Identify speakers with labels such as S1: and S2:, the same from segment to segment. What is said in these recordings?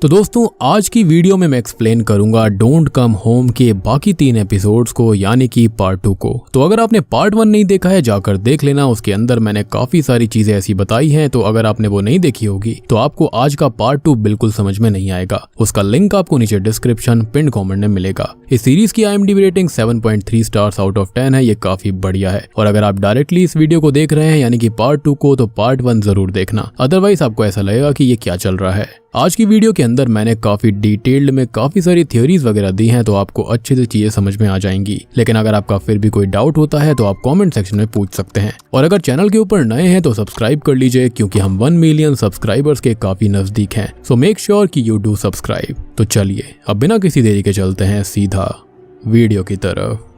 S1: तो दोस्तों आज की वीडियो में मैं एक्सप्लेन करूंगा डोंट कम होम के बाकी 3 एपिसोड्स को, यानी कि पार्ट 2 को। तो अगर आपने पार्ट 1 नहीं देखा है जाकर देख लेना, उसके अंदर मैंने काफी सारी चीजें ऐसी बताई हैं। तो अगर आपने वो नहीं देखी होगी तो आपको आज का पार्ट 2 बिल्कुल समझ में नहीं आएगा। उसका लिंक आपको नीचे डिस्क्रिप्शन पिन कमेंट में मिलेगा। इस सीरीज की IMDb rating 7.3 stars out of 10 है। ये काफी बढ़िया है। और अगर आप डायरेक्टली इस वीडियो को देख रहे हैं यानी कि पार्ट 2 को, तो पार्ट 1 जरूर देखना, अदरवाइज आपको ऐसा लगेगा कि ये क्या चल रहा है। आज की वीडियो के अंदर मैंने काफी डिटेल्ड में काफी सारी थ्योरीज वगैरह दी हैं, तो आपको अच्छे से चीजें समझ में आ जाएंगी। लेकिन अगर आपका फिर भी कोई डाउट होता है तो आप कमेंट सेक्शन में पूछ सकते हैं। और अगर चैनल के ऊपर नए हैं तो सब्सक्राइब कर लीजिए, क्योंकि हम 1 मिलियन सब्सक्राइबर्स के काफी नजदीक हैं। सो मेक श्योर कि यू डू सब्सक्राइब। तो चलिए अब बिना किसी देरी के चलते हैं सीधा वीडियो की तरफ।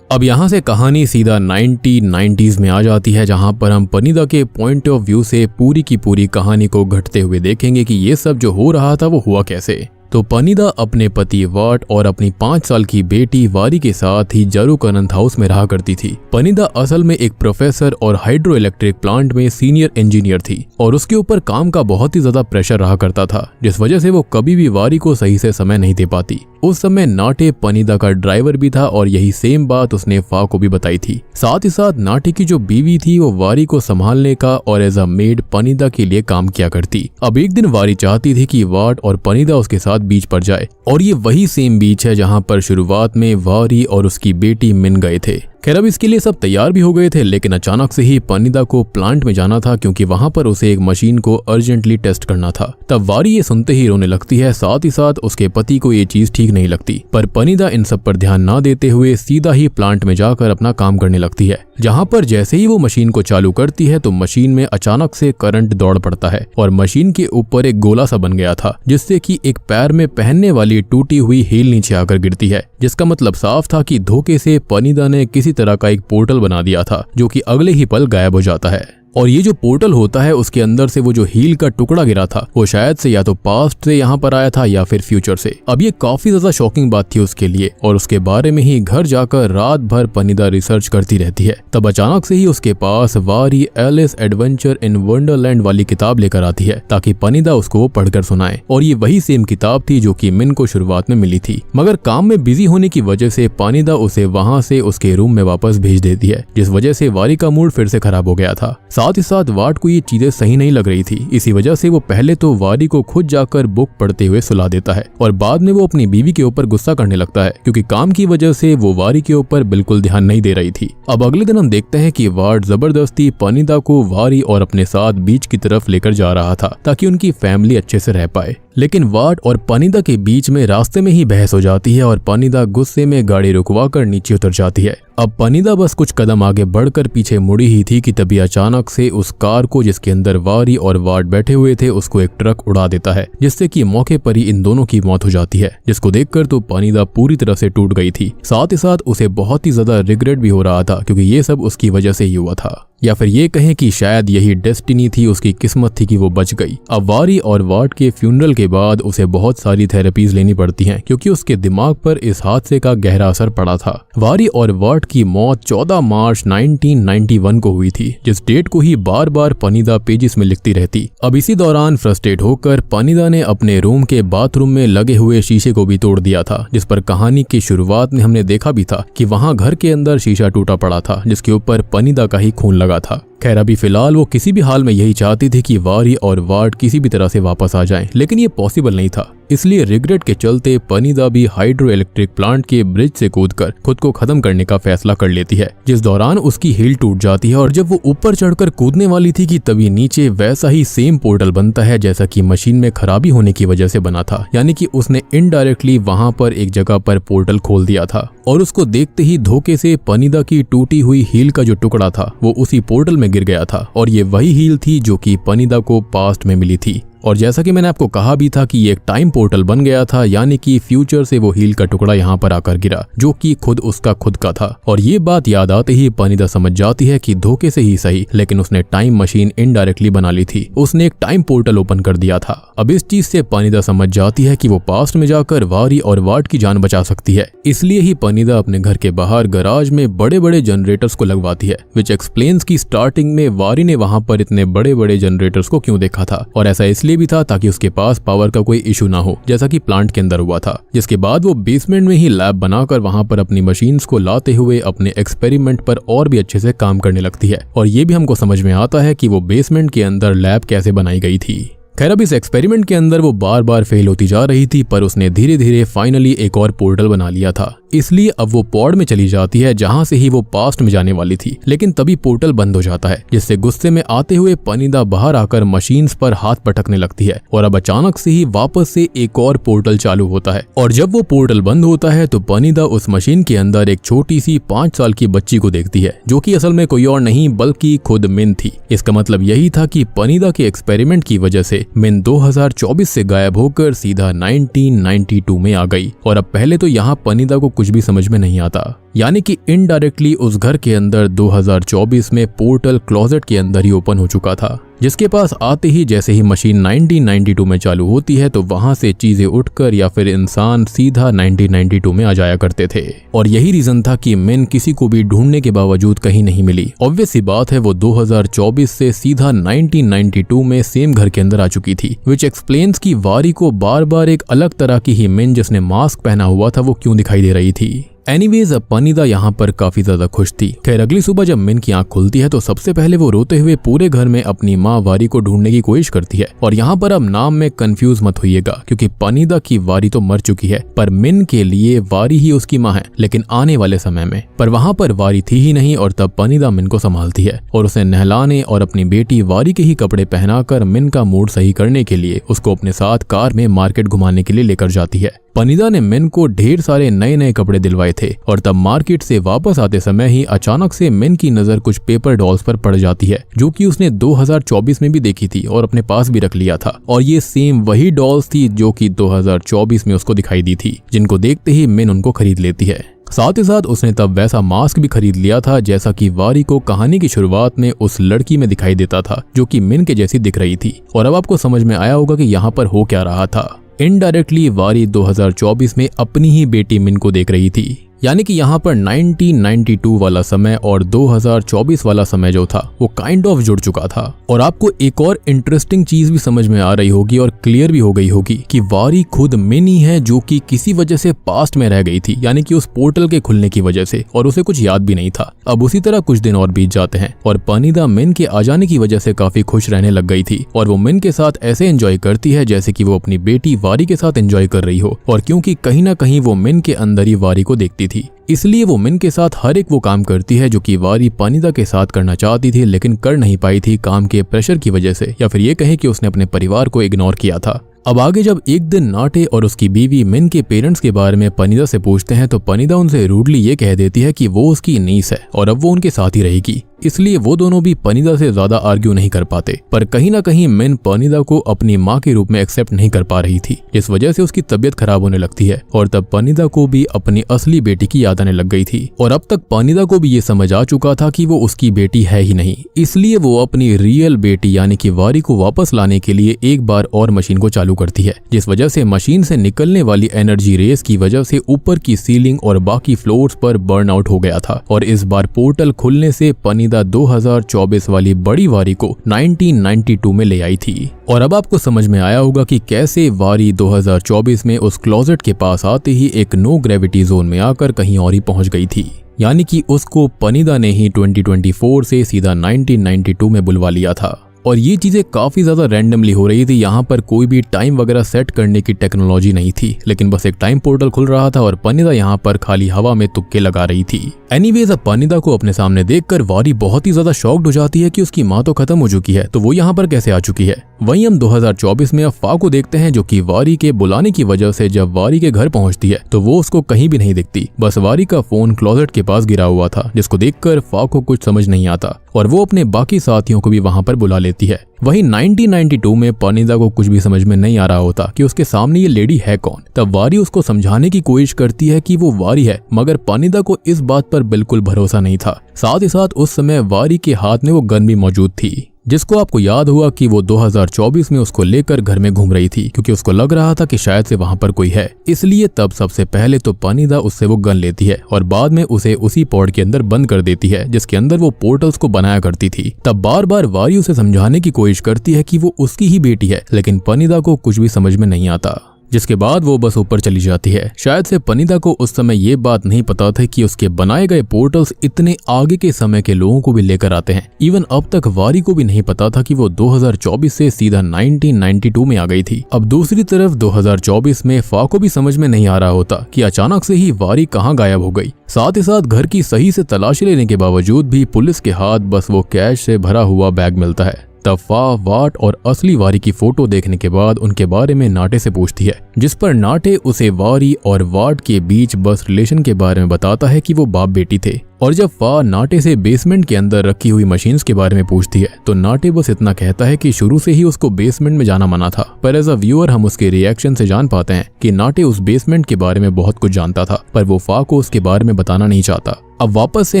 S1: अब यहाँ से कहानी सीधा 1990s में आ जाती है, जहाँ पर हम पनीदा के पॉइंट ऑफ व्यू से पूरी की पूरी कहानी को घटते हुए देखेंगे कि ये सब जो हो रहा था वो हुआ कैसे। तो पनीदा अपने पति वाट और अपनी 5 साल की बेटी वारी के साथ ही जारूक अनंत हाउस में रहा करती थी। पनीदा असल में एक प्रोफेसर और हाइड्रो इलेक्ट्रिक प्लांट में सीनियर इंजीनियर थी और उसके ऊपर काम का बहुत ही ज्यादा प्रेशर रहा करता था, जिस वजह से वो कभी भी वारी को सही से समय नहीं दे पाती। उस समय नाटे पनीदा का ड्राइवर भी था और यही सेम बात उसने फा को भी बताई थी। साथ ही साथ नाटे की जो बीवी थी वो वारी को संभालने का और एज अ मेड पनीदा के लिए काम किया करती। अब एक दिन वारी चाहती थी कि वाट और पनीदा उसके साथ बीच पर जाए, और ये वही सेम बीच है जहाँ पर शुरुआत में वारी और उसकी बेटी मिन गए थे। खैर अब इसके लिए सब तैयार भी हो गए थे, लेकिन अचानक से ही पनीदा को प्लांट में जाना था, क्योंकि वहां पर उसे एक मशीन को अर्जेंटली टेस्ट करना था। तब वारी ये सुनते ही रोने लगती है। साथ ही साथ उसके पति को ये चीज ठीक नहीं लगती, पर पनीदा इन सब पर ध्यान ना देते हुए सीधा ही प्लांट में जाकर अपना काम करने लगती है। जहाँ पर जैसे ही वो मशीन को चालू करती है तो मशीन में अचानक से करंट दौड़ पड़ता है और मशीन के ऊपर एक गोला सा बन गया था, जिससे कि एक पैर में पहनने वाली टूटी हुई हील नीचे आकर गिरती है, जिसका मतलब साफ था कि धोखे से पनीदा ने किसी तरह का एक पोर्टल बना दिया था, जो कि अगले ही पल गायब हो जाता है। और ये जो पोर्टल होता है उसके अंदर से वो जो हील का टुकड़ा गिरा था वो शायद से या तो पास्ट से यहाँ पर आया था या फिर फ्यूचर से। अब ये काफी ज्यादा शॉकिंग बात थी उसके लिए, और उसके बारे में ही घर जाकर रात भर पनीदा रिसर्च करती रहती है। तब अचानक से ही उसके पास वारी एलिस एडवेंचर इन वंडरलैंड वाली किताब लेकर आती है, ताकि पनीदा उसको पढ़कर सुनाए। और ये वही सेम किताब थी जो कि मिन को शुरुआत में मिली थी, मगर काम में बिजी होने की वजह से पनीदा उसे वहां से उसके रूम में वापस भेज देती है, जिस वजह से वारी का मूड फिर से खराब हो गया था। साथ ही साथ वाट को ये चीजें सही नहीं लग रही थी। इसी वजह से वो पहले तो वारी को खुद जाकर बुक पढ़ते हुए सुला देता है, और बाद में वो अपनी बीवी के ऊपर गुस्सा करने लगता है, क्योंकि काम की वजह से वो वारी के ऊपर बिल्कुल ध्यान नहीं दे रही थी। अब अगले दिन हम देखते हैं कि वाट जबरदस्ती पनीदा को वारी और अपने साथ बीच की तरफ लेकर जा रहा था, ताकि उनकी फैमिली अच्छे से रह पाए। लेकिन वाट और पनीदा के बीच में रास्ते में ही बहस हो जाती है और पनीदा गुस्से में गाड़ी रुकवाकर नीचे उतर जाती है। अब पनीदा बस कुछ कदम आगे बढ़कर पीछे मुड़ी ही थी कि तभी अचानक से उस कार को जिसके अंदर वारी और वाट बैठे हुए थे उसको एक ट्रक उड़ा देता है, जिससे कि मौके पर ही इन दोनों की मौत हो जाती है, जिसको देखकर तो पनीदा पूरी तरह से टूट गई थी। साथ ही साथ उसे बहुत ही ज्यादा रिग्रेट भी हो रहा था, क्योंकि ये सब उसकी वजह से ही हुआ था, या फिर ये कहें कि शायद यही डेस्टिनी थी, उसकी किस्मत थी कि वो बच गई। अब वारी और वाट के फ्यूनरल के बाद उसे बहुत सारी थेरेपीज लेनी पड़ती हैं, क्योंकि उसके दिमाग पर इस हादसे का गहरा असर पड़ा था। वारी और वाट की मौत 14 मार्च 1991 को हुई थी, जिस डेट को ही बार बार पनीदा पेजेस में लिखती रहती। अब इसी दौरान फ्रस्ट्रेट होकर पनीदा ने अपने रूम के बाथरूम में लगे हुए शीशे को भी तोड़ दिया था, जिस पर कहानी की शुरुआत में हमने देखा भी था कि वहां घर के अंदर शीशा टूटा पड़ा था, जिसके ऊपर पनीदा का ही खून लगा था। खैर अभी फिलहाल वो किसी भी हाल में यही चाहती थी कि वारी और वाट किसी भी तरह से वापस आ जाएं, लेकिन ये पॉसिबल नहीं था। इसलिए रिग्रेट के चलते पनीदा भी हाइड्रो इलेक्ट्रिक प्लांट के ब्रिज से कूदकर खुद को खत्म करने का फैसला कर लेती है, जिस दौरान उसकी हील टूट जाती है। और जब वो ऊपर चढ़कर कूदने वाली थी कि तभी नीचे वैसा ही सेम पोर्टल बनता है जैसा कि मशीन में खराबी होने की वजह से बना था, यानी कि उसने इनडायरेक्टली वहां पर एक जगह पर पोर्टल खोल दिया था। और उसको देखते ही धोखे से पनीदा की टूटी हुई हील का जो टुकड़ा था वो उसी पोर्टल में गिर गया था, और ये वही हील थी जो कि पनीदा को पास्ट में मिली थी। और जैसा कि मैंने आपको कहा भी था कि ये एक टाइम पोर्टल बन गया था, यानी कि फ्यूचर से वो हील का टुकड़ा यहाँ पर आकर गिरा, जो कि खुद उसका खुद का था। और ये बात याद आते ही पनीदा समझ जाती है कि धोखे से ही सही, लेकिन उसने टाइम मशीन इनडायरेक्टली बना ली थी, उसने एक टाइम पोर्टल ओपन कर दिया था। अब इस चीज से पनीदा समझ जाती है कि वो पास्ट में जाकर वारी और वाट की जान बचा सकती है। इसलिए ही पनीदा अपने घर के बाहर गराज में बड़े बड़े जनरेटर्स को लगवाती है, विच एक्सप्लेन्स की स्टार्टिंग में वारी ने वहां पर इतने बड़े बड़े जनरेटर्स को क्यों देखा था। और ऐसा इसलिए इसलिए भी था ताकि उसके पास पावर का कोई इशू ना हो, जैसा कि प्लांट के अंदर हुआ था। जिसके बाद वो बेसमेंट में ही लैब बनाकर वहां पर अपनी मशीन्स को लाते हुए अपने एक्सपेरिमेंट पर और भी अच्छे से काम करने लगती है। और ये भी हमको समझ में आता है कि वो बेसमेंट के अंदर लैब कैसे बनाई गई थी। खैर, अब इस एक्सपेरिमेंट के अंदर वो बार बार फेल होती जा रही थी, पर उसने धीरे धीरे फाइनली एक और पोर्टल बना लिया था। इसलिए अब वो पॉड में चली जाती है जहां से ही वो पास्ट में जाने वाली थी। लेकिन तभी पोर्टल बंद हो जाता है, जिससे गुस्से में आते हुए पनीदा बाहर आकर मशीन्स पर हाथ पटकने लगती है। और अब अचानक से ही वापस से एक और पोर्टल चालू होता है। और जब वो पोर्टल बंद होता है तो पनीदा उस मशीन के अंदर एक छोटी सी 5 साल की बच्ची को देखती है, जो कि असल में कोई और नहीं बल्कि खुद मिन थी। इसका मतलब यही था कि पनीदा के एक्सपेरिमेंट की वजह से मिन 2024 से गायब होकर सीधा 1992 में आ गई। और अब पहले तो यहाँ पनीदा को कुछ भी समझ में नहीं आता, यानी कि इनडायरेक्टली उस घर के अंदर 2024 में पोर्टल क्लोजेट के अंदर ही ओपन हो चुका था, जिसके पास आते ही जैसे ही मशीन 1992 में चालू होती है तो वहां से चीजें उठकर या फिर इंसान सीधा 1992 में आ जाया करते थे। और यही रीजन था कि मिन किसी को भी ढूंढने के बावजूद कहीं नहीं मिली। ऑब्वियस सी बात है, वो 2024 से सीधा 1992 में सेम घर के अंदर आ चुकी थी, विच एक्सप्लेन्स कि वारी को बार बार एक अलग तरह की ही मिन जिसने मास्क पहना हुआ था वो क्यों दिखाई दे रही थी। एनीवेज, अब पनीदा यहाँ पर काफी ज्यादा खुश थी। खैर, अगली सुबह जब मिन की आंख खुलती है तो सबसे पहले वो रोते हुए पूरे घर में अपनी माँ वारी को ढूंढने की कोशिश करती है। और यहाँ पर अब नाम में कंफ्यूज मत होइएगा, क्योंकि पनीदा की वारी तो मर चुकी है, पर मिन के लिए वारी ही उसकी माँ है, लेकिन आने वाले समय में। पर वहाँ पर वारी थी ही नहीं, और तब पनीदा मिन को संभालती है और उसे नहलाने और अपनी बेटी वारी के ही कपड़े पहनाकर मिन का मूड सही करने के लिए उसको अपने साथ कार में मार्केट घुमाने के लिए लेकर जाती है। पनीदा ने मिन को ढेर सारे नए नए कपड़े दिलवाए थे। और तब मार्केट से वापस आते समय ही अचानक से मिन की नजर कुछ पेपर डॉल्स पर पड़ जाती है, जो कि उसने 2024 में भी देखी थी और अपने पास भी रख लिया था। और ये सेम वही डॉल्स थी जो कि 2024 में उसको दिखाई दी थी, जिनको देखते ही मिन उनको खरीद लेती है। साथ ही साथ उसने तब वैसा मास्क भी खरीद लिया था जैसा कि वारी को कहानी की शुरुआत में उस लड़की में दिखाई देता था, जो कि मिन के जैसी दिख रही थी। और अब आपको समझ में आया होगा कि यहाँ पर हो क्या रहा था। इनडायरेक्टली वारी 2024 में अपनी ही बेटी मिन को देख रही थी, यानी कि यहाँ पर 1992 वाला समय और 2024 वाला समय जो था वो काइंड ऑफ जुड़ चुका था। और आपको एक और इंटरेस्टिंग चीज भी समझ में आ रही होगी और क्लियर भी हो गई होगी कि वारी खुद मिन ही है, जो कि किसी वजह से पास्ट में रह गई थी, यानी कि उस पोर्टल के खुलने की वजह से, और उसे कुछ याद भी नहीं था। अब उसी तरह कुछ दिन और बीत जाते हैं और पनीदा मिन के आ जाने की वजह से काफी खुश रहने लग गई थी। और वो मिन के साथ ऐसे एंजॉय करती है जैसे कि वो अपनी बेटी वारी के साथ एंजॉय कर रही हो। और क्योंकि कहीं ना कहीं वो मिन के अंदर ही वारी को देखती थी, इसलिए वो मिन के साथ हर एक वो काम करती है जो कि वारी पनीदा के साथ करना चाहती थी, लेकिन कर नहीं पाई थी काम के प्रेशर की वजह से, या फिर ये कहें कि उसने अपने परिवार को इग्नोर किया था। अब आगे जब एक दिन नाटे और उसकी बीवी मिन के पेरेंट्स के बारे में पनीदा से पूछते हैं तो पनीदा उनसे रूडली ये कह देती है कि वो उसकी नीस है और अब वो उनके साथ ही रहेगी। इसलिए वो दोनों भी पनीदा से ज्यादा आर्ग्यू नहीं कर पाते। पर कहीं ना कहीं मिन पनीदा को अपनी माँ के रूप में एक्सेप्ट नहीं कर पा रही थी, जिस वजह से उसकी तबीयत खराब होने लगती है। और तब पनीदा को भी अपनी असली बेटी की याद आने लग गई थी। और अब तक पनीदा को भी ये समझ आ चुका था कि वो उसकी बेटी है ही नहीं। इसलिए वो अपनी रियल बेटी यानी कि वारी को वापस लाने के लिए एक बार और मशीन को चालू करती है, जिस वजह से मशीन से निकलने वाली एनर्जी रेस की वजह से ऊपर की सीलिंग और बाकी फ्लोर्स पर बर्न आउट हो गया था। और इस बार पोर्टल खुलने से पनीदा 2024 वाली बड़ी वारी को 1992 में ले आई थी। और अब आपको समझ में आया होगा कि कैसे वारी 2024 में उस क्लोजेट के पास आते ही एक नो ग्रेविटी जोन में आकर कहीं और ही पहुंच गई थी, यानी कि उसको पनीदा ने ही 2024 से सीधा 1992 में बुलवा लिया था। और ये चीजें काफी ज्यादा रैंडमली हो रही थी। यहाँ पर कोई भी टाइम वगैरह सेट करने की टेक्नोलॉजी नहीं थी, लेकिन बस एक टाइम पोर्टल खुल रहा था और पनीदा यहाँ पर खाली हवा में तुक्के लगा रही थी। एनीवेज, अब पनीदा को अपने सामने देखकर वारी बहुत ही ज्यादा शॉक्ड हो जाती है कि उसकी माँ तो खत्म हो चुकी है, तो वो यहाँ पर कैसे आ चुकी है। वहीं हम 2024 में अब फा को देखते हैं, जो कि वारी के बुलाने की वजह से जब वारी के घर पहुंचती है तो वो उसको कहीं भी नहीं दिखती। बस वारी का फोन क्लोजेट के पास गिरा हुआ था, जिसको देखकर फा को कुछ समझ नहीं आता और वो अपने बाकी साथियों को भी वहां पर बुला लेती है। वहीं 1992 में पनीदा को कुछ भी समझ में नहीं आ रहा होता कि उसके सामने ये लेडी है कौन। तब वारी उसको समझाने की कोशिश करती है कि वो वारी है, मगर पनीदा को इस बात पर बिल्कुल भरोसा नहीं था। साथ ही साथ उस समय वारी के हाथ में वो गन भी मौजूद थी, जिसको आपको याद हुआ कि वो 2024 में उसको लेकर घर में घूम रही थी, क्योंकि उसको लग रहा था कि शायद से वहां पर कोई है। इसलिए तब सबसे पहले तो पनीदा उससे वो गन लेती है और बाद में उसे उसी पॉड के अंदर बंद कर देती है जिसके अंदर वो पोर्टल्स को बनाया करती थी। तब बार बार वारी उसे समझाने की कोशिश करती है कि वो उसकी ही बेटी है, लेकिन पनीदा को कुछ भी समझ में नहीं आता, जिसके बाद वो बस ऊपर चली जाती है। शायद से पनीदा को उस समय ये बात नहीं पता था कि उसके बनाए गए पोर्टल्स इतने आगे के समय के लोगों को भी लेकर आते हैं। इवन अब तक वारी को भी नहीं पता था कि वो 2024 से सीधा 1992 में आ गई थी। अब दूसरी तरफ 2024 में फा को भी समझ में नहीं आ रहा होता कि अचानक से ही वारी कहाँ गायब हो गई। साथ ही साथ घर की सही से तलाशी लेने के बावजूद भी पुलिस के हाथ बस वो कैश से भरा हुआ बैग मिलता है। तब फा वाट और असली वारी की फोटो देखने के बाद उनके बारे में नाटे से पूछती है, जिस पर नाटे उसे वारी और वाट के बीच बस रिलेशन के बारे में बताता है कि वो बाप बेटी थे। और जब फा नाटे से बेसमेंट के अंदर रखी हुई मशीन्स के बारे में पूछती है तो नाटे बस इतना कहता है कि शुरू से ही उसको बेसमेंट में जाना मना था। पर एज अ व्यूअर हम उसके रिएक्शन से जान पाते हैं कि नाटे उस बेसमेंट के बारे में बहुत कुछ जानता था, पर वो फा को उसके बारे में बताना नहीं चाहता। अब वापस से